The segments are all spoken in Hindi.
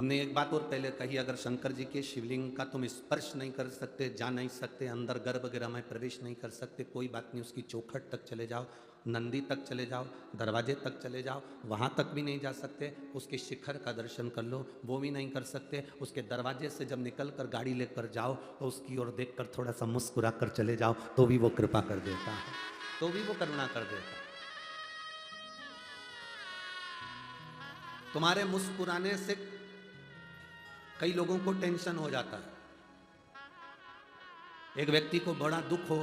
हमने एक बात और पहले कही, अगर शंकर जी के शिवलिंग का तुम स्पर्श नहीं कर सकते, जा नहीं सकते, अंदर गर्भगृह में प्रवेश नहीं कर सकते, कोई बात नहीं, उसकी चौखट तक चले जाओ, नंदी तक चले जाओ, दरवाजे तक चले जाओ, वहाँ तक भी नहीं जा सकते, उसके शिखर का दर्शन कर लो, वो भी नहीं कर सकते, उसके दरवाजे से जब निकल कर गाड़ी लेकर जाओ तो उसकी ओर देख कर थोड़ा सा मुस्कुरा कर चले जाओ तो भी वो कृपा कर देता है, तो भी वो करुणा कर देता है। तुम्हारे मुस्कुराने से कई लोगों को टेंशन हो जाता है। एक व्यक्ति को बड़ा दुख हो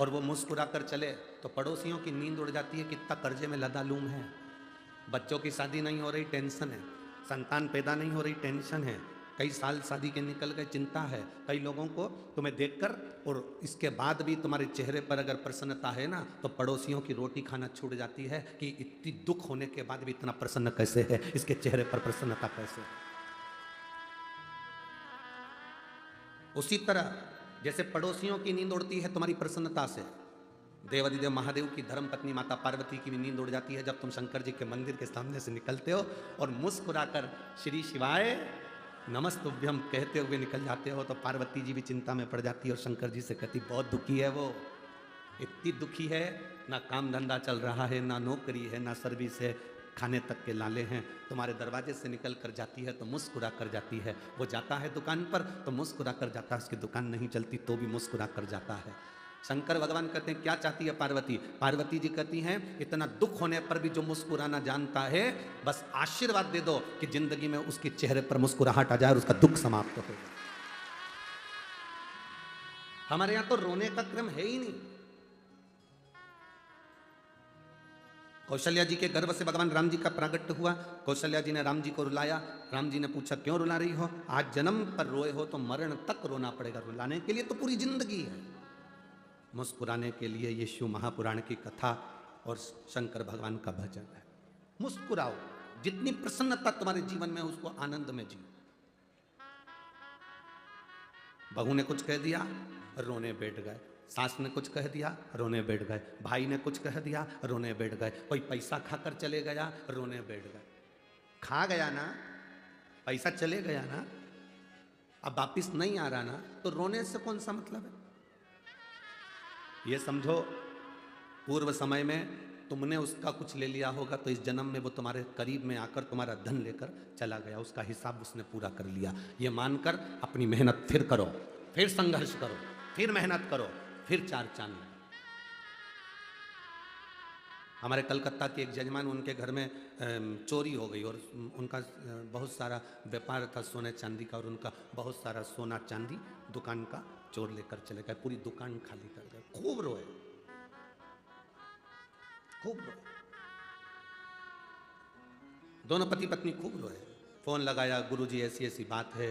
और वो मुस्कुरा कर चले तो पड़ोसियों की नींद उड़ जाती है, कितना कर्जे में लदा लूम है, बच्चों की शादी नहीं हो रही टेंशन है, संतान पैदा नहीं हो रही टेंशन है, कई साल शादी के निकल गए चिंता है। कई लोगों को तुम्हें देखकर और इसके बाद भी तुम्हारे चेहरे पर अगर प्रसन्नता है ना तो पड़ोसियों की रोटी खाना छूट जाती है कि इतनी दुख होने के बाद भी इतना प्रसन्न कैसे है, इसके चेहरे पर प्रसन्नता कैसे है। उसी तरह जैसे पड़ोसियों की नींद उड़ती है तुम्हारी प्रसन्नता से, देवादिदेव महादेव की धर्म पत्नी माता पार्वती की भी नींद उड़ जाती है जब तुम शंकर जी के मंदिर के सामने से निकलते हो और मुस्कुराकर श्री शिवाय नमस्तुभ्यम कहते हुए निकल जाते हो तो पार्वती जी भी चिंता में पड़ जाती है और शंकर जी से कहती बहुत दुखी है वो, इतनी दुखी है, ना काम धंधा चल रहा है, ना नौकरी है, ना सर्विस है, खाने तक के लाले हैं, तुम्हारे दरवाजे से निकल कर जाती है तो मुस्कुरा कर जाती है। वो जाता है दुकान पर तो मुस्कुरा कर जाता है, उसकी दुकान नहीं चलती तो भी मुस्कुरा कर जाता है। शंकर भगवान कहते हैं क्या चाहती है पार्वती? पार्वती जी कहती हैं इतना दुख होने पर भी जो मुस्कुराना जानता है बस आशीर्वाद दे दो कि जिंदगी में उसके चेहरे पर मुस्कुराहट आ जाए और उसका दुख समाप्त हो जाए। हमारे यहां तो रोने का क्रम है ही नहीं। कौशल्या जी के गर्भ से भगवान राम जी का प्रागट्य हुआ, कौशल्या जी ने राम जी को रुलाया, राम जी ने पूछा क्यों रुला रही हो? आज जन्म पर रोए हो तो मरण तक रोना पड़ेगा, रुलाने के लिए तो पूरी जिंदगी है, मुस्कुराने के लिए ये शिव महापुराण की कथा और शंकर भगवान का भजन है। मुस्कुराओ, जितनी प्रसन्नता तुम्हारे जीवन में उसको आनंद में जियो। बहू ने कुछ कह दिया रोने बैठ गए, सास ने कुछ कह दिया रोने बैठ गए, भाई ने कुछ कह दिया रोने बैठ गए, कोई पैसा खाकर चले गया रोने बैठ गए। खा गया ना, पैसा चले गया ना, अब वापिस नहीं आ रहा ना, तो रोने से कौन सा मतलब है? ये समझो पूर्व समय में तुमने उसका कुछ ले लिया होगा तो इस जन्म में वो तुम्हारे करीब में आकर तुम्हारा धन लेकर चला गया, उसका हिसाब उसने पूरा कर लिया। ये मानकर अपनी मेहनत फिर करो, फिर संघर्ष करो, फिर मेहनत करो, फिर चार चांद लगाओ। हमारे कलकत्ता के एक जजमान, उनके घर में चोरी हो गई और उनका बहुत सारा व्यापार था सोने चांदी का और उनका बहुत सारा सोना चांदी दुकान का चोर लेकर चले गए, पूरी दुकान खाली कर गए। खूब रोए, खूब रोए, दोनों पति पत्नी खूब रोए। फोन लगाया, गुरुजी ऐसी ऐसी बात है,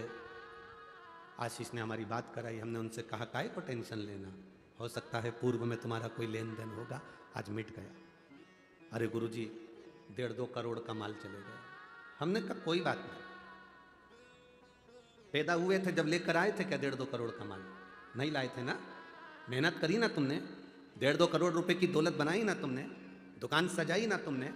आशीष ने हमारी बात कराई, हमने उनसे कहा काहे को टेंशन लेना, हो सकता है पूर्व में तुम्हारा कोई लेन देन होगा, आज मिट गया। अरे गुरुजी 1.5-2 करोड़ का माल चले गया। हमने कहा कोई बात नहीं, पैदा हुए थे जब लेकर आए थे क्या 1.5-2 करोड़ का माल? नहीं लाए थे ना, मेहनत करी ना तुमने, 1.5-2 करोड़ रुपए की दौलत बनाई ना तुमने, दुकान सजाई ना तुमने,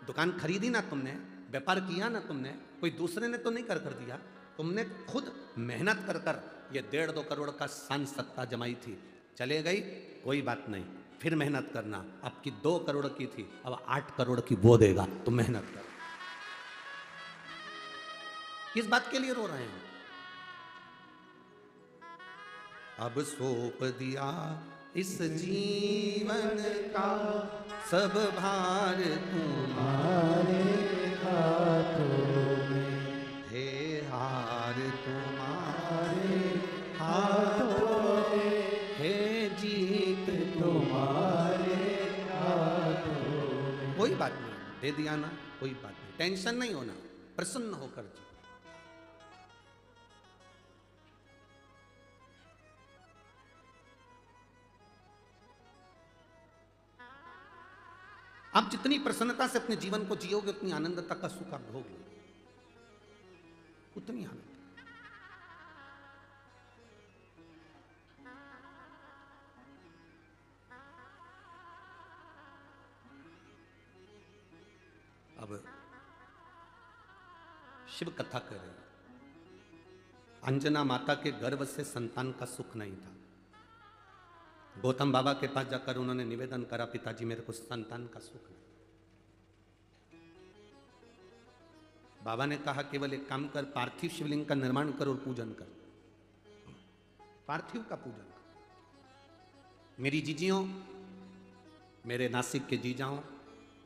दुकान खरीदी ना तुमने, व्यापार किया ना तुमने, कोई दूसरे ने तो नहीं कर कर दिया, तुमने खुद मेहनत कर कर ये 1.5-2 करोड़ का शान सत्ता जमाई थी, चले गई कोई बात नहीं, फिर मेहनत करना। अब की 2 करोड़ की थी, अब 8 करोड़ की वो देगा, तो मेहनत कर। किस बात के लिए रो रहे हैं? अब सौंप दिया इस जीवन का सब भार तुम्हारे हाथों में, हे हार तुम्हारे हाथों में, हे जीत तुम्हारे हाथों में। कोई बात नहीं, दे दिया ना, कोई बात नहीं, टेंशन नहीं होना, प्रसन्न होकर जी। आप जितनी प्रसन्नता से अपने जीवन को जियोगे उतनी आनंदता का सुख आप भोगोगे, उतनी आनंद। अब शिव कथा कर रहे हैं, अंजना माता के गर्भ से संतान का सुख नहीं था। गौतम बाबा के पास जाकर उन्होंने निवेदन करा, पिताजी मेरे को संतान का सुख नहीं। बाबा ने कहा केवल एक काम कर, पार्थिव शिवलिंग का निर्माण कर और पूजन कर, पार्थिव का पूजन कर। मेरी जीजियों, मेरे नासिक के जीजाओं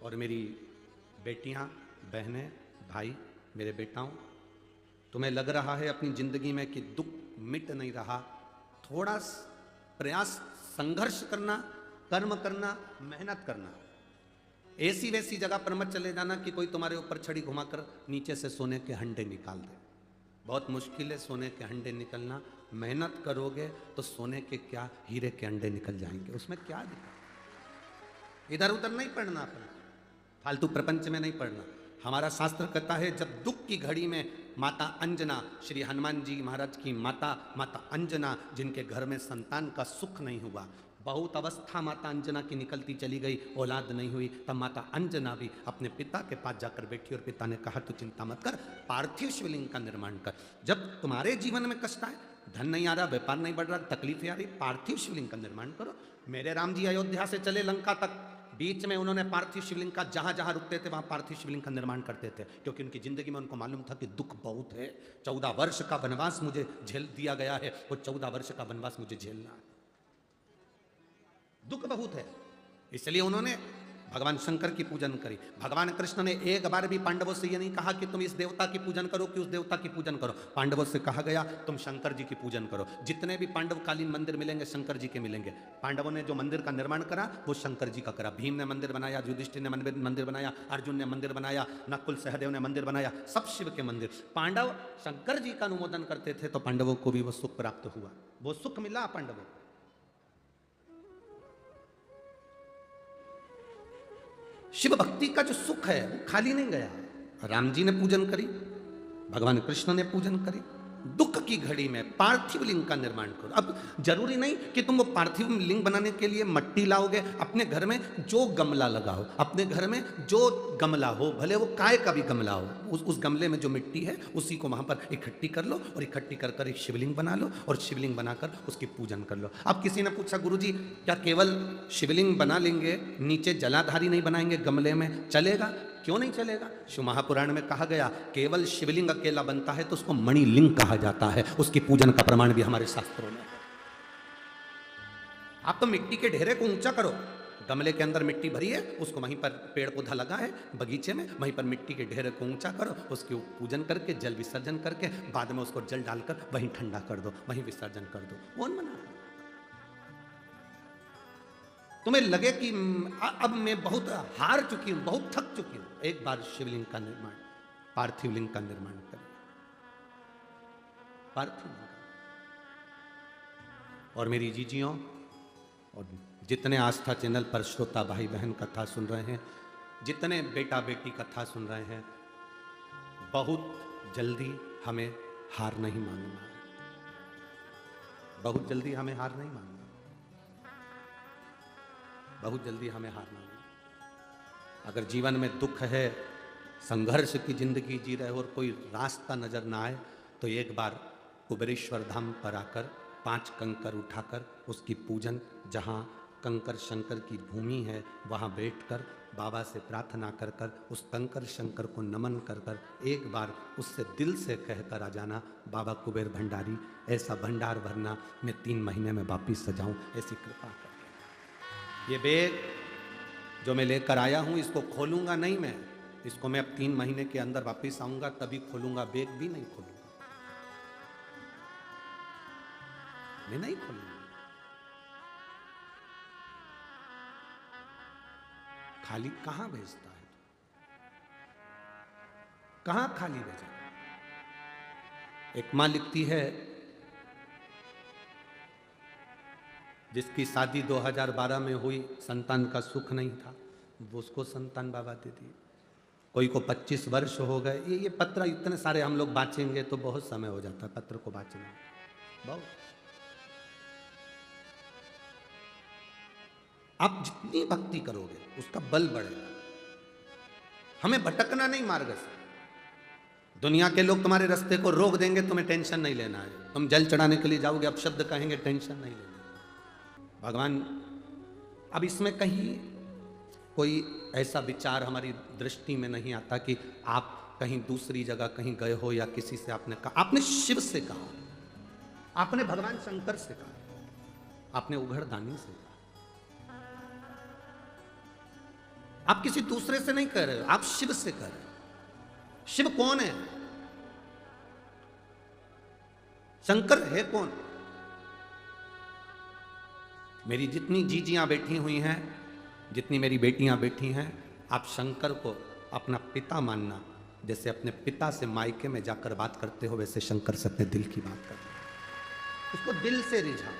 और मेरी बेटियां, बहनें, भाई, मेरे बेटाओं, तुम्हें लग रहा है अपनी जिंदगी में कि दुख मिट नहीं रहा, थोड़ा प्रयास, संघर्ष करना, कर्म करना, मेहनत करना। ऐसी वैसी जगह पर मत चले जाना कि कोई तुम्हारे ऊपर छड़ी घुमाकर नीचे से सोने के हंडे निकाल दे। बहुत मुश्किल है सोने के हंडे निकलना। मेहनत करोगे तो सोने के क्या, हीरे के अंडे निकल जाएंगे। उसमें क्या दिक्कत। इधर उधर नहीं पढ़ना, अपना फालतू प्रपंच में नहीं पढ़ना। हमारा शास्त्र कहता है जब दुख की घड़ी में माता अंजना, श्री हनुमान जी महाराज की माता, माता अंजना, जिनके घर में संतान का सुख नहीं हुआ, बहुत अवस्था माता अंजना की निकलती चली गई, औलाद नहीं हुई, तब माता अंजना भी अपने पिता के पास जाकर बैठी और पिता ने कहा तू चिंता मत कर, पार्थिव शिवलिंग का निर्माण कर। जब तुम्हारे जीवन में कष्ट आए, धन नहीं आ रहा, व्यापार नहीं बढ़ रहा, तकलीफें आ रही, पार्थिव शिवलिंग का निर्माण करो। मेरे राम जी अयोध्या से चले लंका तक, बीच में उन्होंने पार्थिव शिवलिंग का जहां जहां रुकते थे वहां पार्थिव शिवलिंग का निर्माण करते थे, क्योंकि उनकी जिंदगी में उनको मालूम था कि दुख बहुत है। 14 वर्ष का वनवास मुझे झेल दिया गया है, वो 14 वर्ष का वनवास मुझे झेलना है, दुख बहुत है। इसलिए उन्होंने भगवान शंकर की पूजन करी। भगवान कृष्ण ने एक बार भी पांडवों से यह नहीं कहा कि तुम इस देवता की पूजन करो कि उस देवता की पूजन करो। पांडवों से कहा गया तुम शंकर जी की पूजन करो। जितने भी पांडवकालीन मंदिर मिलेंगे शंकर जी के मिलेंगे। पांडवों ने जो मंदिर का निर्माण करा वो शंकर जी का करा। भीम ने मंदिर बनाया, युधिष्ठिर ने मंदिर बनाया, अर्जुन ने मंदिर बनाया, नकुल सहदेव ने मंदिर बनाया, सब शिव के मंदिर। पांडव शंकर जी का अनुमोदन करते थे तो पांडवों को भी वो सुख प्राप्त हुआ, वो सुख मिला पांडवों को। शिव भक्ति का जो सुख है वो खाली नहीं गया। राम जी ने पूजन करी, भगवान कृष्ण ने पूजन करी। दुख की घड़ी में पार्थिव लिंग का निर्माण करो। अब जरूरी नहीं कि तुम वो पार्थिव लिंग बनाने के लिए मट्टी लाओगे। अपने घर में जो गमला लगाओ, अपने घर में जो गमला हो, भले वो काय का भी गमला हो, उस गमले में जो मिट्टी है उसी को वहां पर इकट्ठी कर लो और इकट्ठी कर कर एक शिवलिंग बना लो और शिवलिंग बनाकर उसकी पूजन कर लो। अब किसी ने पूछा गुरुजी क्या केवल शिवलिंग बना लेंगे, नीचे जलाधारी नहीं बनाएंगे गमले में, चलेगा? क्यों नहीं चलेगा? शिव महापुराण में कहा गया केवल शिवलिंग अकेला बनता है तो उसको मणिलिंग कहा जाता है। उसकी पूजन का प्रमाण भी हमारे शास्त्रों में है। आप तो मिट्टी के ढेरे को ऊंचा करो, गमले के अंदर मिट्टी भरी है, उसको वहीं पर पेड़ पौधा लगा है बगीचे में, वहीं पर मिट्टी के ढेरे को ऊंचा करो, उसकी पूजन करके जल विसर्जन करके बाद में उसको जल डालकर वहीं ठंडा कर दो, वहीं विसर्जन कर दो। कौन मना? तुम्हें लगे कि अब मैं बहुत हार चुकी हूं, बहुत थक चुकी हूं, एक बार शिवलिंग का निर्माण, पार्थिव लिंग का निर्माण करें। पार्थिव लिंग। और मेरी जीजियों और जितने आस्था चैनल पर श्रोता भाई बहन कथा सुन रहे हैं, जितने बेटा बेटी कथा सुन रहे हैं, बहुत जल्दी हमें हार नहीं मानना है। बहुत जल्दी हमें हार नहीं मानना, बहुत जल्दी हमें हारना नहीं। अगर जीवन में दुख है, संघर्ष की जिंदगी जी रहे हो और कोई रास्ता नजर ना आए तो एक बार कुबेरेश्वर धाम पर आकर 5 कंकर उठाकर उसकी पूजन, जहाँ कंकर शंकर की भूमि है वहाँ बैठकर बाबा से प्रार्थना कर कर उस कंकर शंकर को नमन कर कर एक बार उससे दिल से कह कर आ जाना, बाबा कुबेर भंडारी ऐसा भंडार भरना मैं 3 महीने में वापिस सजाऊं, ऐसी कृपा कर। ये बैग जो मैं लेकर आया हूं इसको खोलूंगा नहीं मैं, इसको मैं अब 3 महीने के अंदर वापिस आऊंगा तभी खोलूंगा, बैग भी नहीं खोलूंगा, मैं नहीं खोलूंगा। खाली कहां भेजता है? कहां खाली भेजा? एक मां लिखती है जिसकी शादी 2012 में हुई, संतान का सुख नहीं था, वो उसको संतान बाबा दे दिए। कोई को 25 वर्ष हो गए। ये पत्र इतने सारे हम लोग बांचेंगे तो बहुत समय हो जाता है पत्र को बांचने में, बहुत। आप जितनी भक्ति करोगे उसका बल बढ़ेगा। हमें भटकना नहीं मार्ग से। दुनिया के लोग तुम्हारे रास्ते को रोक देंगे, तुम्हें टेंशन नहीं लेना है। तुम जल चढ़ाने के लिए जाओगे, अब शब्द कहेंगे, टेंशन नहीं लेना। भगवान अब इसमें कहीं कोई ऐसा विचार हमारी दृष्टि में नहीं आता कि आप कहीं दूसरी जगह कहीं गए हो या किसी से आपने कहा। आपने शिव से कहा, आपने भगवान शंकर से कहा, आपने उघड़दानी से कहा। आप किसी दूसरे से नहीं कह रहे हो, आप शिव से कह रहे हो। शिव कौन है? शंकर है कौन? मेरी जितनी जीजियां बैठी हुई हैं, जितनी मेरी बेटियां बैठी हैं, आप शंकर को अपना पिता मानना। जैसे अपने पिता से मायके में जाकर बात करते हो, वैसे शंकर से अपने दिल की बात करते हो। उसको दिल से रिझा।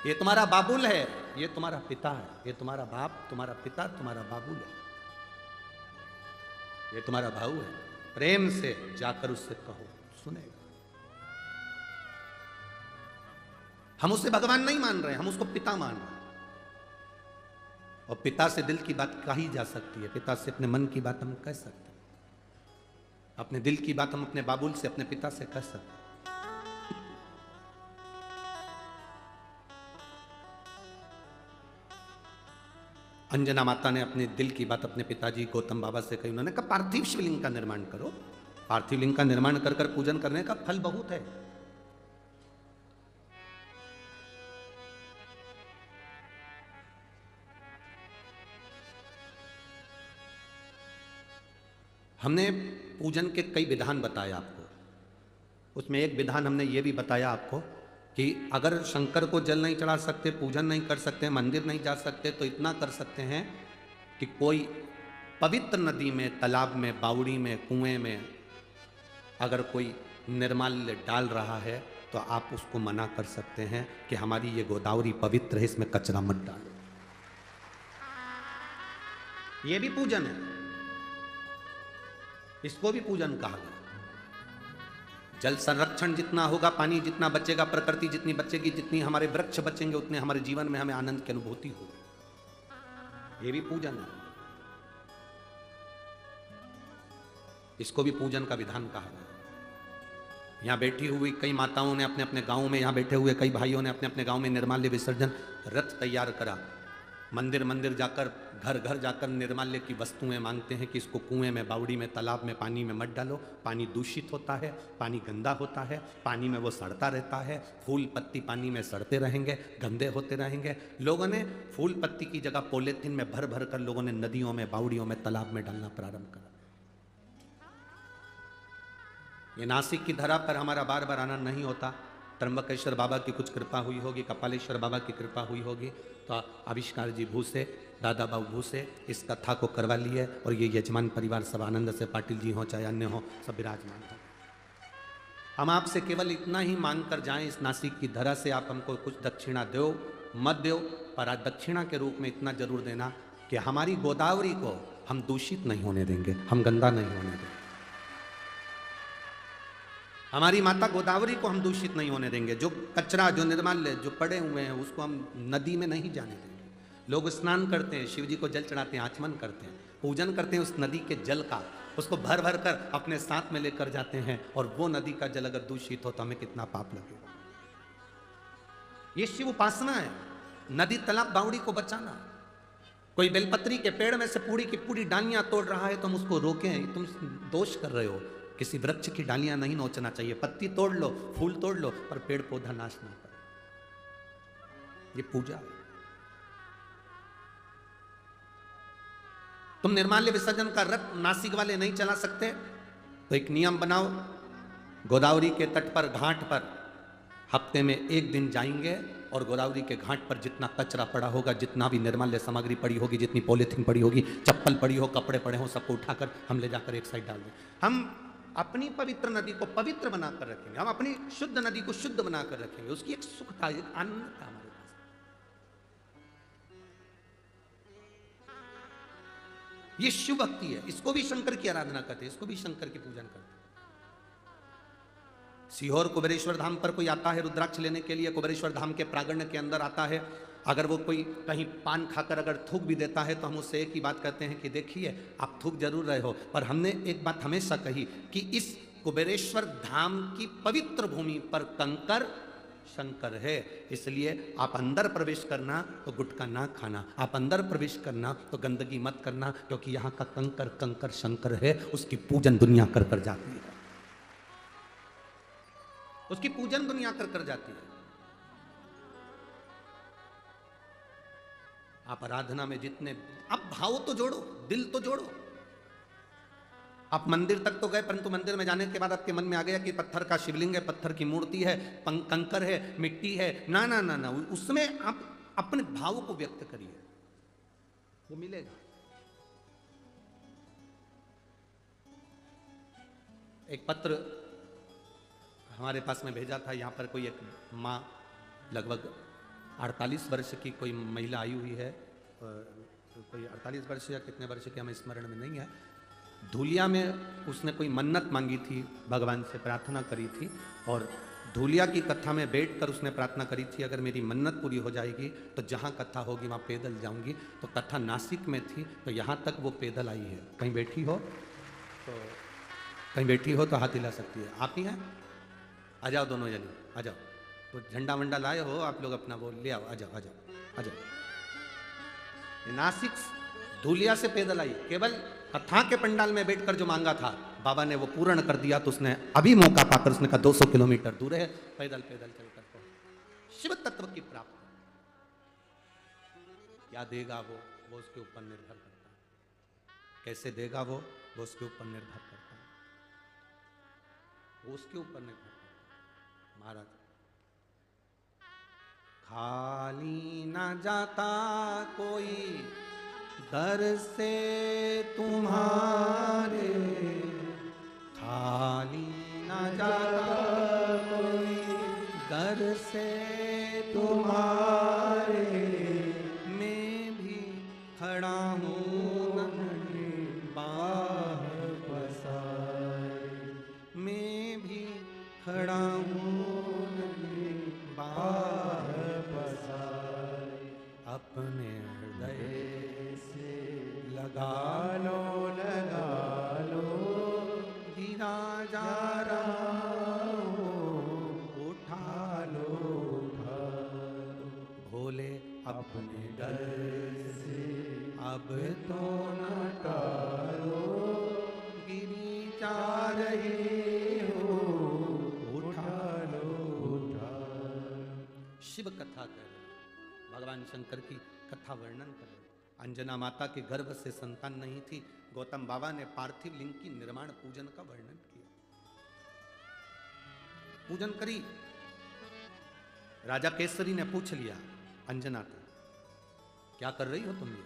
ये तुम्हारा बाबुल है, ये तुम्हारा पिता है, ये तुम्हारा बाप, तुम्हारा पिता, तुम्हारा बाबुल है, ये तुम्हारा भाऊ है। प्रेम से जाकर उससे कहो, सुनेगा। हम उसे भगवान नहीं मान रहे, हम उसको पिता मान रहे हैं। और पिता से दिल की बात कही जा सकती है, पिता से अपने मन की बात हम कह सकते हैं, अपने दिल की बात हम अपने बाबुल से, अपने पिता से कह सकते हैं। अंजना माता ने अपने दिल की बात अपने पिताजी गौतम बाबा से कही। उन्होंने कहा पार्थिव शिवलिंग का निर्माण करो। पार्थिव लिंग का निर्माण कर कर पूजन करने का फल बहुत है। हमने पूजन के कई विधान बताए आपको। उसमें एक विधान हमने ये भी बताया आपको कि अगर शंकर को जल नहीं चढ़ा सकते, पूजन नहीं कर सकते, मंदिर नहीं जा सकते, तो इतना कर सकते हैं कि कोई पवित्र नदी में, तालाब में, बावड़ी में, कुएं में अगर कोई निर्माल्य डाल रहा है तो आप उसको मना कर सकते हैं कि हमारी ये गोदावरी पवित्र है, इसमें कचरा मत डालो। ये भी पूजन है, इसको भी पूजन कहा गया। जल संरक्षण जितना होगा, पानी जितना बचेगा, प्रकृति जितनी बचेगी, जितनी हमारे वृक्ष बचेंगे, उतने हमारे जीवन में हमें आनंद की अनुभूति होगी। ये भी पूजन है, इसको भी पूजन का विधान कहा गया। यहां बैठी हुई कई माताओं ने अपने अपने गांव में, यहां बैठे हुए कई भाइयों ने अपने अपने गांव में निर्माल्य विसर्जन रथ तैयार करा। मंदिर मंदिर जाकर, घर घर जाकर निर्माल्य की वस्तुएं मांगते हैं कि इसको कुएं में, बावड़ी में, तालाब में, पानी में मत डालो। पानी दूषित होता है, पानी गंदा होता है, पानी में वो सड़ता रहता है, फूल पत्ती पानी में सड़ते रहेंगे, गंदे होते रहेंगे। लोगों ने फूल पत्ती की जगह पॉलीथीन में भर भर कर लोगों ने नदियों में, बावड़ियों में, तालाब में डालना प्रारंभ करा। ये नासिक की धरा पर हमारा बार बार आना नहीं होता। त्र्यंबकेश्वर बाबा की कुछ कृपा हुई होगी, कपालेश्वर बाबा की कृपा हुई होगी, तो आविष्कार जी भूसे, दादा बाबू भूसे इस कथा को करवा लिए और ये यजमान परिवार सब आनंद से, पाटिल जी हो चाहे अन्य हो, सब विराजमान हो। हम आपसे केवल इतना ही मांग कर जाएं इस नासिक की धरा से, आप हमको कुछ दक्षिणा दो मत दो, पर आज दक्षिणा के रूप में इतना जरूर देना कि हमारी गोदावरी को हम दूषित नहीं होने देंगे, हम गंदा नहीं होने देंगे। हमारी माता गोदावरी को हम दूषित नहीं होने देंगे। जो कचरा, जो निर्माल्य जो पड़े हुए हैं, उसको हम नदी में नहीं जाने देंगे। लोग स्नान करते हैं, शिव जी को जल चढ़ाते हैं, आचमन करते हैं, पूजन करते हैं उस नदी के जल का, उसको भर भर कर अपने साथ में लेकर जाते हैं, और वो नदी का जल अगर दूषित हो तो हमें कितना पाप लगेगा। ये शिव उपासना है, नदी तालाब बावड़ी को बचाना। कोई बेलपत्री के पेड़ में से पूरी की पूरी डालियां तोड़ रहा है तो हम उसको रोकें, तुम दोष कर रहे हो। किसी वृक्ष की डालियां नहीं नोचना चाहिए। पत्ती तोड़ लो, फूल तोड़ लो, पर पेड़ पौधा नाश ना करो। ये पूजा है। तुम निर्माल्य विसर्जन का रथ नासिक वाले नहीं चला सकते तो एक नियम बनाओ, गोदावरी के तट पर, घाट पर हफ्ते में एक दिन जाएंगे और गोदावरी के घाट पर जितना कचरा पड़ा होगा, जितना भी निर्माल्य सामग्री पड़ी होगी, जितनी पॉलीथीन पड़ी होगी, चप्पल पड़ी हो, कपड़े पड़े हो, सबको उठाकर हम ले जाकर एक साइड डाल दें। हम अपनी पवित्र नदी को पवित्र बनाकर रखेंगे, हम अपनी शुद्ध नदी को शुद्ध बनाकर रखेंगे। उसकी एक सुख था, एक आनंद था हमारे पास। ये शिव भक्ति है, इसको भी शंकर की आराधना करते हैं, इसको भी शंकर की पूजन करते हैं। सीहोर कुबेरेश्वर धाम पर कोई आता है रुद्राक्ष लेने के लिए, कुबेरेश्वर धाम के प्रांगण के अंदर आता है, अगर वो कोई कहीं पान खाकर अगर थूक भी देता है तो हम उससे एक ही बात कहते हैं कि देखिए आप थूक जरूर रहे हो, पर हमने एक बात हमेशा कही कि इस कुबेरेश्वर धाम की पवित्र भूमि पर कंकर शंकर है। इसलिए आप अंदर प्रवेश करना तो गुटखा ना खाना, आप अंदर प्रवेश करना तो गंदगी मत करना, क्योंकि यहाँ का कंकर कंकर शंकर है, उसकी पूजन दुनिया कर कर जाती है, उसकी पूजन दुनिया कर कर जाती है। आप आराधना में जितने, आप भाव तो जोड़ो, दिल तो जोड़ो। आप मंदिर तक तो गए, परंतु मंदिर में जाने के बाद आपके मन में आ गया कि पत्थर का शिवलिंग है, पत्थर की मूर्ति है, कंकर है, मिट्टी है, ना ना ना ना, उसमें आप अपने भाव को व्यक्त करिए, वो मिलेगा। एक पत्र हमारे पास में भेजा था, यहाँ पर कोई एक माँ लगभग 48 वर्ष की कोई महिला आई हुई है, कोई 48 वर्ष या कितने वर्ष की हमें स्मरण में नहीं है। धूलिया में उसने कोई मन्नत मांगी थी, भगवान से प्रार्थना करी थी, और धूलिया की कथा में बैठकर उसने प्रार्थना करी थी, अगर मेरी मन्नत पूरी हो जाएगी तो जहाँ कथा होगी वहाँ पैदल जाऊंगी। तो कथा नासिक में थी, तो यहाँ तक वो पैदल आई है। कहीं बैठी हो तो, कहीं बैठी हो तो हाथ हिला सकती है। आप ही हैं, आ जाओ दोनों जने, आ जाओ। तो झंडा वंडा लाए हो आप लोग अपना, वो ले आओ, आ जाओ आ जाओ आ जाओ। नासिक धूलिया से पैदल आई, केवल कथा के पंडाल में बैठकर जो मांगा था बाबा ने वो पूर्ण कर दिया। तो उसने अभी मौका पाकर उसने कहा 200 किलोमीटर दूर है, पैदल पैदल चलकर पहुंच शिव तत्व की प्राप्ति। क्या देगा वो उसके ऊपर निर्भर करता है, कैसे देगा वो उसके ऊपर निर्भर करता है, वो उसके ऊपर निर्भर करता है। महाराज, खाली ना जाता कोई दर से तुम्हारे, खाली ना जाता कोई दर से तुम्हारे, मैं भी खड़ा हूँ बाह पसारे, मैं भी खड़ा हूँ बाह पसारे, अपने हृदय लगा लो गिरा जा रहा हो, उठा लो भोले अपने डर से, अब तो न टालो गिरी जा रही हो, उठा लो शिव कथा कर रहे, भगवान शंकर की कथा वर्णन कर रहे। अंजना माता के गर्भ से संतान नहीं थी, गौतम बाबा ने पार्थिव लिंग की निर्माण पूजन का वर्णन किया, पूजन करी। राजा केसरी ने पूछ लिया अंजना को, क्या कर रही हो तुम? ये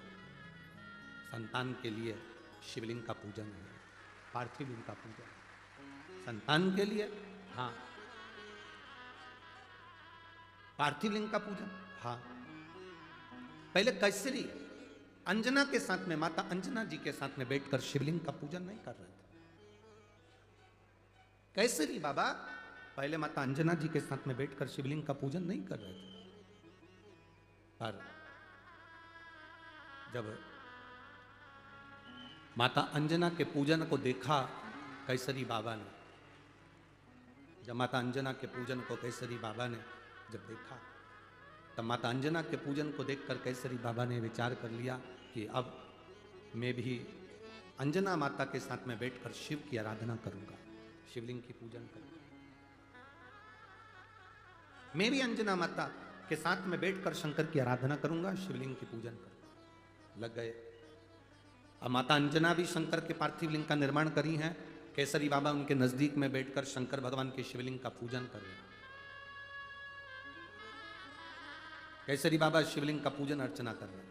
संतान के लिए शिवलिंग का पूजन है, पार्थिव लिंग का पूजन संतान के लिए। हाँ, पार्थिव लिंग का पूजन। हाँ, पहले केसरी अंजना के साथ में, माता अंजना जी के साथ में बैठकर शिवलिंग का पूजन नहीं कर रहे थे। केसरी बाबा पहले माता अंजना जी के साथ में बैठकर शिवलिंग का पूजन नहीं कर रहे थे, पर जब माता अंजना के पूजन को देखा केसरी बाबा ने, जब माता अंजना के पूजन को केसरी बाबा ने जब देखा, तब माता अंजना के पूजन को देखकर केसरी बाबा ने विचार कर लिया कि अब मैं भी अंजना माता के साथ में बैठकर शिव की आराधना करूंगा, शिवलिंग की पूजन करूंगा। मैं भी अंजना माता के साथ में बैठकर शंकर की आराधना करूंगा, शिवलिंग की पूजन करूंगा। लग गए। अब माता अंजना भी शंकर के पार्थिव लिंग का निर्माण करी हैं, केसरी बाबा उनके नजदीक में बैठकर शंकर भगवान के शिवलिंग का पूजन कर रहे हैं। केसरी बाबा शिवलिंग का पूजन अर्चना कर रहे हैं,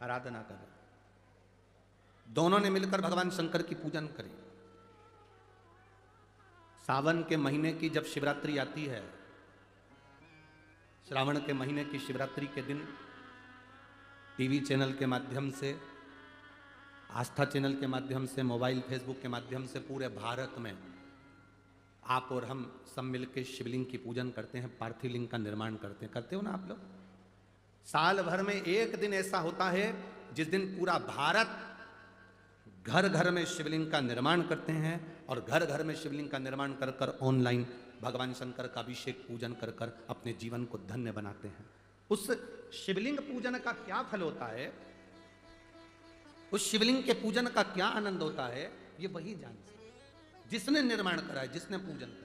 आराधना कर रहे हैं। दोनों ने मिलकर भगवान शंकर की पूजन करी। सावन के महीने की जब शिवरात्रि आती है, श्रावण के महीने की शिवरात्रि के दिन टीवी चैनल के माध्यम से, आस्था चैनल के माध्यम से, मोबाइल फेसबुक के माध्यम से पूरे भारत में आप और हम सब मिलकर शिवलिंग की पूजन करते हैं, पार्थिव लिंग का निर्माण करते हो ना आप लोग। साल भर में एक दिन ऐसा होता है जिस दिन पूरा भारत घर घर में शिवलिंग का निर्माण करते हैं और घर घर में शिवलिंग का निर्माण कर कर ऑनलाइन भगवान शंकर का अभिषेक पूजन कर कर अपने जीवन को धन्य बनाते हैं। उस शिवलिंग पूजन का क्या फल होता है, उस शिवलिंग के पूजन का क्या आनंद होता है, ये वही जान सकते जिसने निर्माण करा है, जिसने पूजन करा।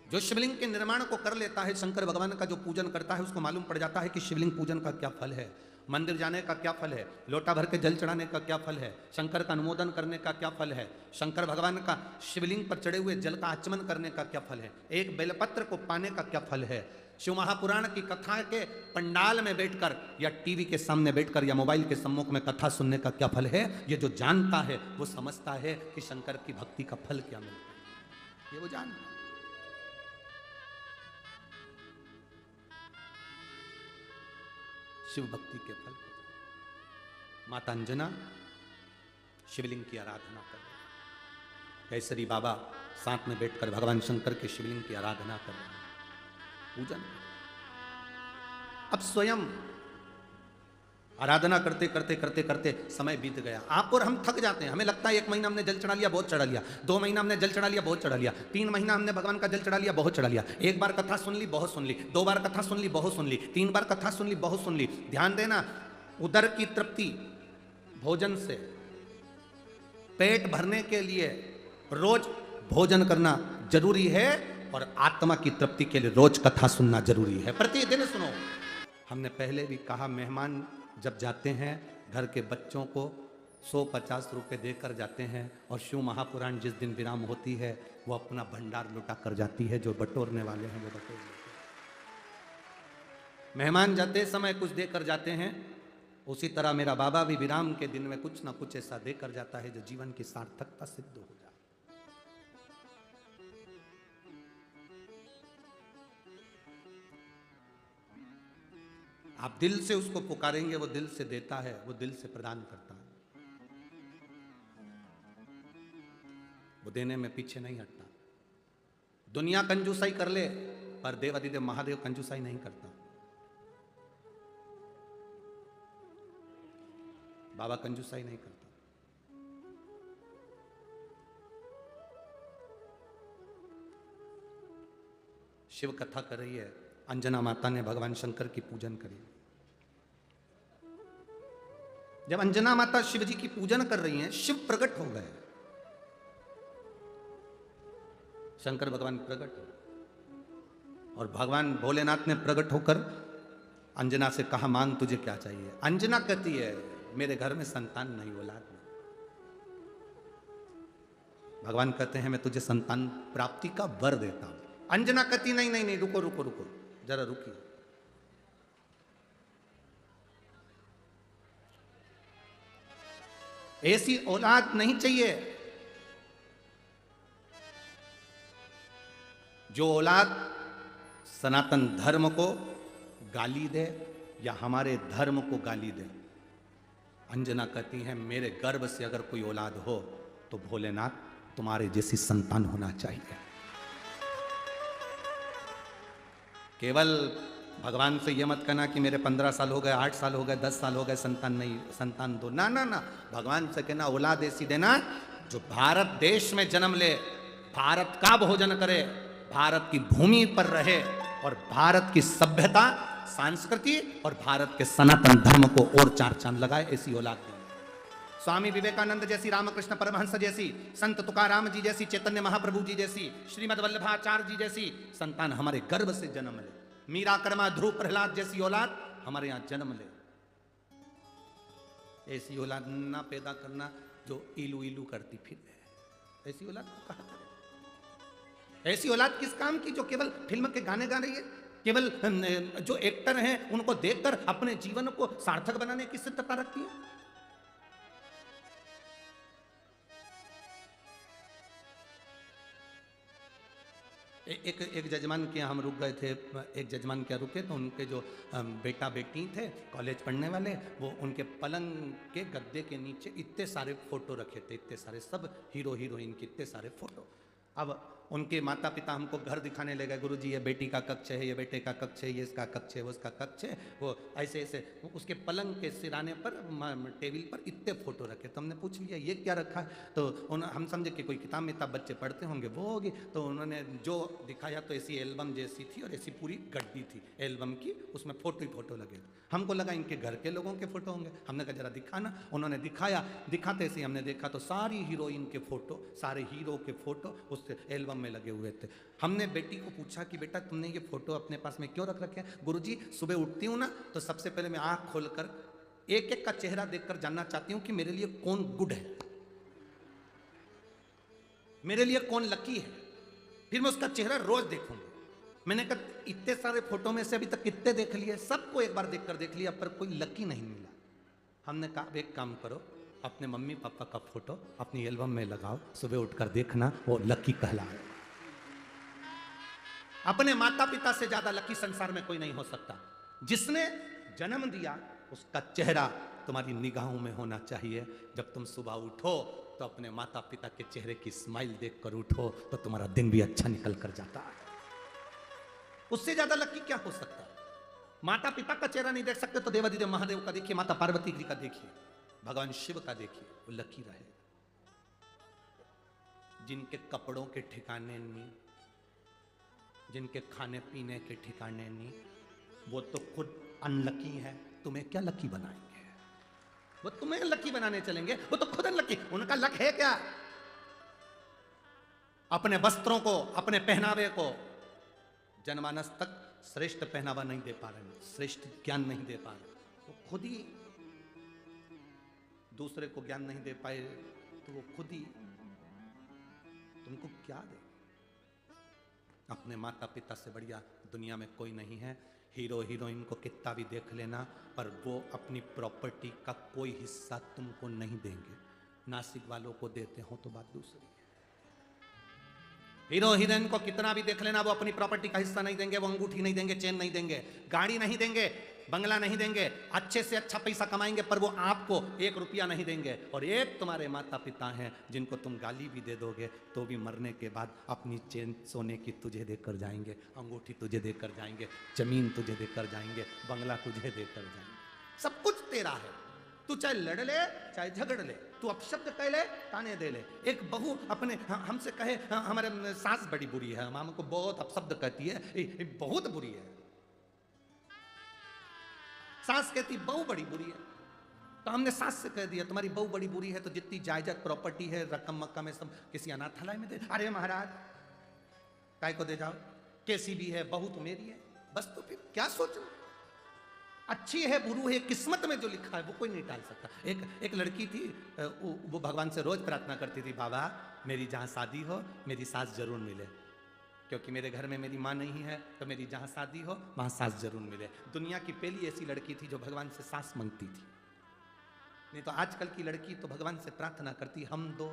जो शिवलिंग के निर्माण को कर लेता है, शंकर भगवान का जो पूजन करता है, उसको मालूम पड़ जाता है कि शिवलिंग पूजन का क्या फल है, मंदिर जाने का क्या फल है, लोटा भर के जल चढ़ाने का क्या फल है, शंकर का अनुमोदन करने का क्या फल है, शंकर भगवान का शिवलिंग पर चढ़े हुए जल का आचमन करने का क्या फल है, एक बेलपत्र को पाने का क्या फल है। शिव महापुराण की कथा के पंडाल में बैठकर या टीवी के सामने बैठकर या मोबाइल के सम्मुख में कथा सुनने का क्या फल है, ये जो जानता है वो समझता है कि शंकर की भक्ति का फल क्या मिलता है, ये वो जानता है। शिव भक्ति के फल। माता अंजना शिवलिंग की आराधना कर रहे हैं, केसरी बाबा साथ में बैठकर भगवान शंकर के शिवलिंग की आराधना कर रहे हैं, पूजन। अब स्वयं आराधना करते करते करते करते समय बीत गया। आप और हम थक जाते हैं, हमें लगता है 1 महीना हमने जल चढ़ा लिया, बहुत चढ़ा लिया, 2 महीना हमने जल चढ़ा लिया, बहुत चढ़ा लिया, 3 महीना हमने भगवान का जल चढ़ा लिया, बहुत चढ़ा लिया, 1 बार कथा सुन ली, बहुत सुन ली, 2 बार कथा सुन ली, बहुत सुन ली, 3 बार कथा सुन ली, बहुत सुन ली। ध्यान देना, उदर की तृप्ति भोजन से, पेट भरने के लिए रोज भोजन करना जरूरी है और आत्मा की तृप्ति के लिए रोज कथा सुनना जरूरी है, प्रतिदिन सुनो। हमने पहले भी कहा, मेहमान जब जाते हैं घर के बच्चों को 150 रुपये देकर जाते हैं और शिव महापुराण जिस दिन विराम होती है वो अपना भंडार लुटा कर जाती है, जो बटोरने वाले हैं वो बटोर लेते हैं। मेहमान जाते समय कुछ देकर जाते हैं, उसी तरह मेरा बाबा भी विराम के दिन में कुछ ना कुछ ऐसा देकर जाता है जो जीवन की सार्थकता सिद्ध हो जाए। आप दिल से उसको पुकारेंगे, वो दिल से देता है, वो दिल से प्रदान करता है, वो देने में पीछे नहीं हटता। दुनिया कंजूसाई कर ले पर देवाधिदेव महादेव कंजूसाई नहीं करता। बाबा कंजूसाई नहीं करता। शिव कथा कर रही है, अंजना माता ने भगवान शंकर की पूजन करी। जब अंजना माता शिव जी की पूजन कर रही हैं, शिव प्रकट हो गए, शंकर भगवान प्रकट हो और भगवान भोलेनाथ ने प्रकट होकर अंजना से कहा, मांग तुझे क्या चाहिए। अंजना कहती है, मेरे घर में संतान नहीं, औलाद नहीं। भगवान कहते हैं, मैं तुझे संतान प्राप्ति का वर देता हूं। अंजना कहती, नहीं नहीं नहीं, रुको रुको रुको, जरा रुकिए। ऐसी औलाद नहीं चाहिए जो औलाद सनातन धर्म को गाली दे या हमारे धर्म को गाली दे। अंजना कहती है, मेरे गर्भ से अगर कोई औलाद हो तो भोलेनाथ तुम्हारे जैसी संतान होना चाहिए। केवल भगवान से यह मत कहना कि मेरे 15 साल हो गए, 8 साल हो गए, 10 साल हो गए, संतान नहीं, संतान दो, ना ना ना। भगवान से कहना, औलाद ऐसी देना जो भारत देश में जन्म ले, भारत का भोजन करे, भारत की भूमि पर रहे और भारत की सभ्यता, संस्कृति और भारत के सनातन धर्म को और 4 चांद लगाए, ऐसी औलाद देना। स्वामी विवेकानंद जैसी, रामकृष्ण परमहंस जैसी, संत तुकाराम जी जैसी, चैतन्य महाप्रभु जी जैसी, श्रीमद वल्लभाचार्य जी जैसी संतान हमारे गर्भ से जन्म ले। मीरा, कर्मा, ध्रुव, प्रहलाद जैसी औलाद हमारे यहां जन्म ले। ऐसी औलाद ना पैदा करना जो इलू इलू करती फिर, ऐसी औलाद को कहा करे। ऐसी औलाद किस काम की जो केवल फिल्म के गाने गा रही है, केवल जो एक्टर हैं उनको देखकर अपने जीवन को सार्थक बनाने की सिद्धता रखती है। एक जजमान के यहाँ हम रुक गए थे, एक जजमान के यहाँ रुके तो उनके जो बेटा बेटी थे कॉलेज पढ़ने वाले, वो उनके पलंग के गद्दे के नीचे इतने सारे फोटो रखे थे, इतने सारे, सब हीरो हीरोइन के इतने सारे फोटो। अब उनके माता पिता हमको घर दिखाने लगे, गुरुजी ये बेटी का कक्ष है, ये बेटे का कक्ष है, ये इसका कक्ष है, वो उसका कक्ष है, वो ऐसे ऐसे उसके पलंग के सिराने पर टेबल पर इतने फोटो रखे। तो हमने पूछ लिया ये क्या रखा है, तो हम समझे कि कोई किताब में बच्चे पढ़ते होंगे वो होगी। तो उन्होंने जो दिखाया तो ऐसी एल्बम जैसी थी और ऐसी पूरी गड्डी थी एल्बम की, उसमें फोटो ही फोटो लगे। हमको लगा इनके घर के लोगों के फोटो होंगे, हमने कहा जरा दिखाना। उन्होंने दिखाया, दिखाते से हमने देखा तो सारी हीरोइन के फोटो, सारे हीरो के फोटो उस एल्बम में लगे हुए थे। हमने बेटी को पूछा कि बेटा तुमने ये फोटो अपने पास में क्यों रख रखे हैं? गुरुजी सुबह उठती हूँ ना तो सबसे पहले मैं आंख खोलकर एक एक का चेहरा देखकर जानना चाहती हूँ कि मेरे लिए कौन गुड है, मेरे लिए कौन लकी है, फिर मैं उसका चेहरा रोज देखूंगा। मैंने कहा इतने सारे फोटो में से अभी तक कितने देख लिए, सबको एक बार देखकर देख लिया पर कोई लकी नहीं मिला। हमने कहा एक काम करो, अपने मम्मी पापा का फोटो अपनी एल्बम में लगाओ, सुबह उठकर देखना वो लकी कहलाए। अपने माता पिता से ज्यादा लकी संसार में कोई नहीं हो सकता। जिसने जन्म दिया उसका चेहरा तुम्हारी निगाहों में होना चाहिए। जब तुम सुबह उठो तो अपने माता पिता के चेहरे की स्माइल देखकर उठो तो तुम्हारा दिन भी अच्छा निकल कर जाता है। उससे ज्यादा लकी क्या हो सकता है? माता पिता का चेहरा नहीं देख सकते तो देवादिदेव महादेव का देखिए, माता पार्वती जी का देखिए, भगवान शिव का देखिए, वो लकी रहे। जिनके कपड़ों के ठिकाने नहीं, जिनके खाने पीने के ठिकाने नहीं, वो तो खुद अनलकी है, तुम्हें क्या लकी बनाएंगे? वो तुम्हें लकी बनाने चलेंगे, वो तो खुद अनलकी। उनका लक है क्या? अपने वस्त्रों को, अपने पहनावे को जनमानस तक श्रेष्ठ पहनावा नहीं दे पा रहे, श्रेष्ठ ज्ञान नहीं दे पा रहे, वो खुद ही दूसरे को ज्ञान नहीं दे पाए तो वो खुद ही तुमको क्या दे? अपने माता पिता से बढ़िया दुनिया में कोई नहीं है। हीरो हीरोइन को कितना भी देख लेना पर वो अपनी प्रॉपर्टी का कोई हिस्सा तुमको नहीं देंगे। नासिक वालों को देते हो तो बात दूसरी है। हीरो हीरोइन को कितना भी देख लेना, वो अपनी प्रॉपर्टी का हिस्सा नहीं देंगे, वो अंगूठी नहीं देंगे, चेन नहीं देंगे, गाड़ी नहीं देंगे, बंगला नहीं देंगे, अच्छे से अच्छा पैसा कमाएंगे पर वो आपको 1 रुपया नहीं देंगे। और एक तुम्हारे माता पिता हैं जिनको तुम गाली भी दे दोगे तो भी मरने के बाद अपनी चेन सोने की तुझे देकर जाएंगे, अंगूठी तुझे देकर जाएंगे, जमीन तुझे देकर जाएंगे, बंगला तुझे देकर जाएंगे, सब कुछ तेरा है। तू चाहे लड़ ले चाहे झगड़ ले, तू अपशब्द कह ले ताने दे ले। एक बहू अपने हमसे कहे हमारे सास बड़ी बुरी है, हम हमको बहुत अपशब्द कहती है, बहुत बुरी है। सास कहती बहू बड़ी बुरी है, तो हमने सास से कह दिया तुम्हारी बहू बड़ी बुरी है तो जितनी जायदाद प्रॉपर्टी है रकम मक्का में सब किसी अनाथालय में दे। अरे महाराज काय को दे जाओ, कैसी भी है बहू तो मेरी है, बस। तो फिर क्या सोचो, अच्छी है बुरू है, किस्मत में जो लिखा है वो कोई नहीं टाल सकता। एक लड़की थी, वो भगवान से रोज प्रार्थना करती थी, बाबा मेरी जहाँ शादी हो मेरी सास जरूर मिले, क्योंकि मेरे घर में मेरी माँ नहीं है तो मेरी जहाँ शादी हो वहाँ सास जरूर मिले। दुनिया की पहली ऐसी लड़की थी जो भगवान से सास मांगती थी। नहीं तो आजकल की लड़की तो भगवान से प्रार्थना करती हम दो,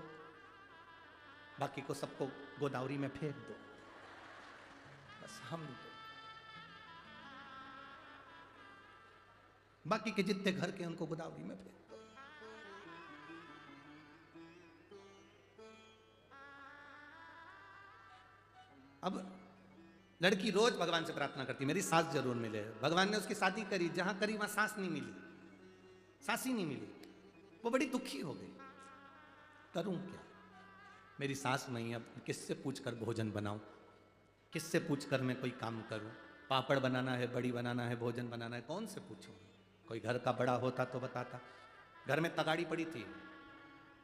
बाकी को सबको गोदावरी में फेंक दो, बस हम दो, बाकी के जितने घर के उनको गोदावरी में फेंक दो। अब लड़की रोज भगवान से प्रार्थना करती मेरी सास जरूर मिले। भगवान ने उसकी शादी करी, जहां करी वहां सास नहीं मिली, सास ही नहीं मिली। वो बड़ी दुखी हो गई, करूं क्या, मेरी सास नहीं, अब किससे पूछकर भोजन बनाऊं, किससे पूछकर मैं कोई काम करूं, पापड़ बनाना है, बड़ी बनाना है, भोजन बनाना है, कौन से पूछूं? कोई घर का बड़ा होता तो बताता। घर में तगाड़ी पड़ी थी,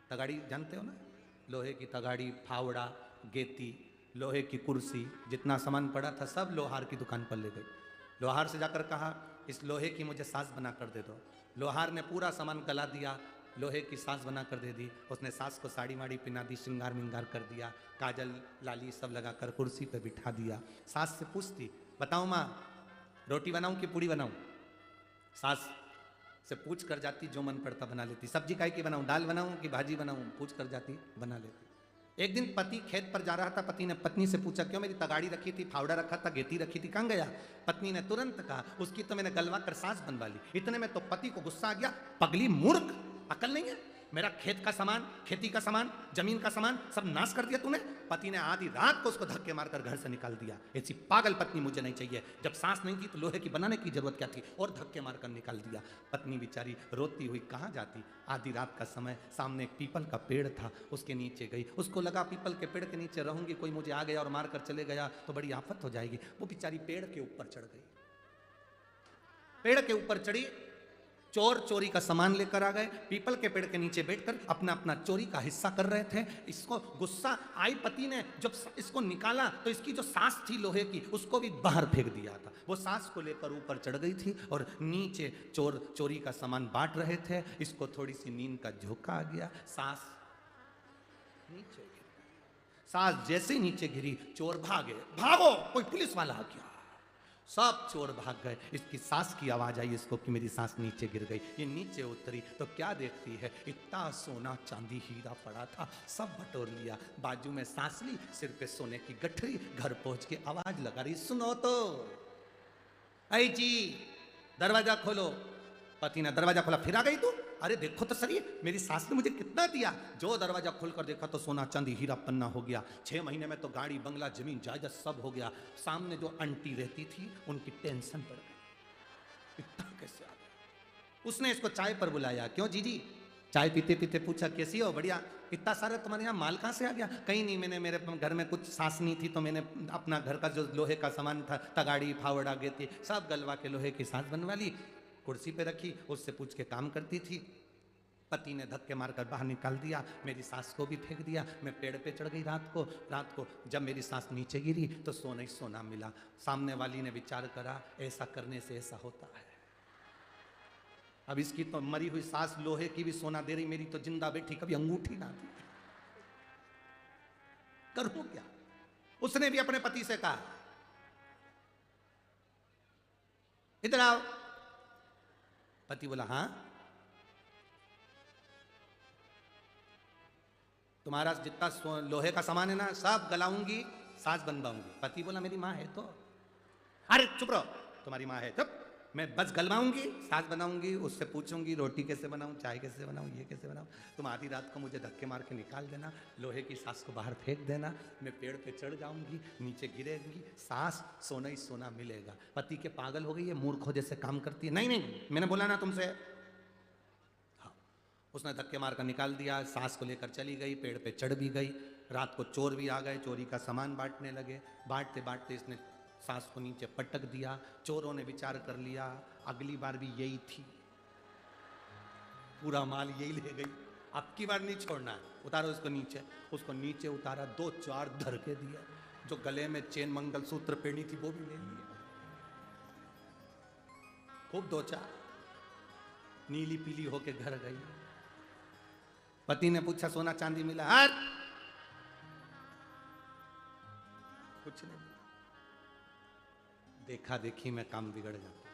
तगाड़ी जानते हो ना, लोहे की तगाड़ी, फावड़ा, गेती, लोहे की कुर्सी, जितना सामान पड़ा था सब लोहार की दुकान पर ले गई। लोहार से जाकर कहा इस लोहे की मुझे सास बना कर दे दो। लोहार ने पूरा सामान गला दिया, लोहे की सास बना कर दे दी। उसने सास को साड़ी वाड़ी पहना दी, श्रृंगार मिंगार कर दिया, काजल लाली सब लगाकर कुर्सी पे बिठा दिया। सास से पूछती बताओ माँ रोटी बनाऊं कि पूड़ी बनाऊं? सास से पूछ कर जाती, जो मन पड़ता बना लेती। सब्जी काय की बनाऊं, दाल बनाऊं कि भाजी बनाऊं, पूछ कर जाती, बना लेती। एक दिन पति खेत पर जा रहा था, पति ने पत्नी से पूछा क्यों, मेरी तगाड़ी रखी थी, फावड़ा रखा था, गेती रखी थी, कहाँ गया? पत्नी ने तुरंत कहा उसकी तो मैंने गलवा कर सास बनवा ली। इतने में तो पति को गुस्सा आ गया, पगली मूर्ख, अकल नहीं है, मेरा खेत का सामान, खेती का सामान, जमीन का सामान सब नाश कर दिया तूने। पति ने आधी रात को उसको धक्के मारकर घर से निकाल दिया। ऐसी पागल पत्नी मुझे नहीं चाहिए। जब सांस नहीं थी तो लोहे की बनाने की जरूरत क्या थी, और धक्के मारकर निकाल दिया। पत्नी बेचारी रोती हुई कहाँ जाती। आधी रात का समय, सामने एक पीपल का पेड़ था, उसके नीचे गई। उसको लगा पीपल के पेड़ के नीचे रहूंगी, कोई मुझे आ गया और मार कर चले गया तो बड़ी आफत हो जाएगी। वो बेचारी पेड़ के ऊपर चढ़ गई। पेड़ के ऊपर चढ़ी, चोर चोरी का सामान लेकर आ गए। पीपल के पेड़ के नीचे बैठकर अपना अपना चोरी का हिस्सा कर रहे थे। इसको गुस्सा आई, पति ने जब इसको निकाला तो इसकी जो सांस थी लोहे की उसको भी बाहर फेंक दिया था। वो सांस को लेकर ऊपर चढ़ गई थी और नीचे चोर चोरी का सामान बांट रहे थे। इसको थोड़ी सी नींद का झोंका आ गया, सांस नीचे गिरी। सांस जैसे ही नीचे गिरी, चोर भागे। भागो, कोई पुलिस वाला आ गया। सब चोर भाग गए। इसकी सांस की आवाज आई इसको कि मेरी सांस नीचे गिर गई। ये नीचे उतरी तो क्या देखती है, इतना सोना चांदी हीरा पड़ा था, सब बटोर लिया। बाजू में सांस ली, सिर पे सोने की गठरी। घर पहुंच के आवाज लगा रही, सुनो तो, ऐ जी दरवाजा खोलो। पति ने दरवाजा खोला, फिर आ गई तू। अरे देखो तो सही, मेरी सास ने मुझे कितना दिया। जो दरवाजा खोलकर देखा तो सोना चांदी हीरा पन्ना हो गया। 6 महीने में तो गाड़ी बंगला जमीन जायदाद सब हो गया। सामने जो आंटी रहती थी उनकी टेंशन बढ़ गई, इतना कैसे आ गया। उसने इसको चाय पर बुलाया। क्यों जीजी? चाय पीते पीते पूछा, कैसी हो? बढ़िया। इतना सारा तुम्हारे यहाँ माल कहाँ से आ गया? कहीं नहीं, मैंने मेरे घर में कुछ सांस नहीं थी तो मैंने अपना घर का जो लोहे का सामान था, तगाड़ी फावड़ा गेती, सब गलवा के लोहे की सांस बनवा ली, कुर्सी पे रखी, उससे पूछ के काम करती थी। पति ने धक्के मारकर बाहर निकाल दिया। मेरी सास को भी फेंक दिया। मैं पेड़ पे चढ़ गई रात को जब मेरी सांस नीचे गिरी तो सोना ही सोना मिला। सामने वाली ने विचार करा, ऐसा करने से ऐसा होता है। अब इसकी तो मरी हुई सास लोहे की भी सोना दे रही, मेरी तो जिंदा बैठी कभी अंगूठी ना दी। करूं क्या? उसने भी अपने पति से कहा, इधर आओ। पति बोला, हाँ। तुम्हारा जितना लोहे का सामान है ना सब गलाऊंगी, सास बनवाऊंगी। पति बोला, मेरी माँ है तो। अरे चुप रहो, तुम्हारी माँ है चुप। मैं बस गलवाऊंगी, सास बनाऊंगी, उससे पूछूंगी रोटी कैसे बनाऊं, चाय कैसे बनाऊं, ये कैसे बनाऊं। तुम आधी रात को मुझे धक्के मार के निकाल देना, लोहे की सास को बाहर फेंक देना, मैं पेड़ पे चढ़ जाऊंगी, नीचे गिरेगी, सास सोना ही सोना मिलेगा। पति के पागल हो गई है, मूर्खों जैसे काम करती है। नहीं नहीं, मैंने बोला ना तुमसे। हाँ, उसने धक्के मार कर निकाल दिया। सास को लेकर चली गई, पेड़ पे चढ़ भी गई। रात को चोर भी आ गए, चोरी का सामान बांटने लगे। बांटते बांटते इसने सास को नीचे पटक दिया। चोरों ने विचार कर लिया, अगली बार भी यही थी, पूरा माल यही ले गई, अब की बार नहीं छोड़ना है, उतारो इसको नीचे। उसको नीचे उतारा, 2-4 धरके दिए। जो गले में चेन मंगलसूत्र पहनी थी वो भी ले लिए, खूब 2-4। नीली पीली होके घर गई। पति ने पूछा, सोना चांदी मिला? हर कुछ नहीं। देखा देखी में काम बिगड़ जाता।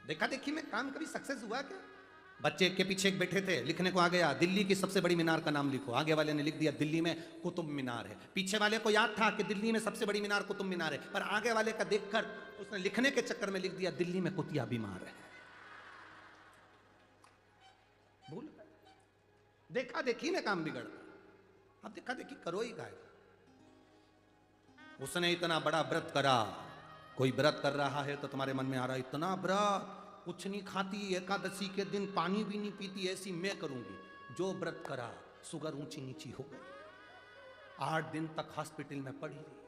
देखा देखी में काम कभी सक्सेस हुआ क्या? बच्चे एक के पीछे एक बैठे थे, लिखने को आ गया, दिल्ली की सबसे बड़ी मीनार का नाम लिखो। आगे वाले ने लिख दिया, दिल्ली में कुतुब मीनार है। पीछे वाले को याद था कि दिल्ली में सबसे बड़ी मीनार कुतुब मीनार है, पर आगे वाले का देखकर उसने लिखने के चक्कर में लिख दिया, दिल्ली में कुतिया बीमार है। भूल गए। देखा देखी में काम बिगड़ता। अब देखा देखी करो ही गाय। उसने इतना बड़ा व्रत करा। कोई व्रत कर रहा है तो तुम्हारे मन में आ रहा है, इतना व्रत, कुछ नहीं खाती, एकादशी के दिन पानी भी नहीं पीती, ऐसी मैं करूंगी। जो व्रत करा, शुगर ऊंची नीची हो गई, 8 दिन तक हॉस्पिटल में पड़ी रही।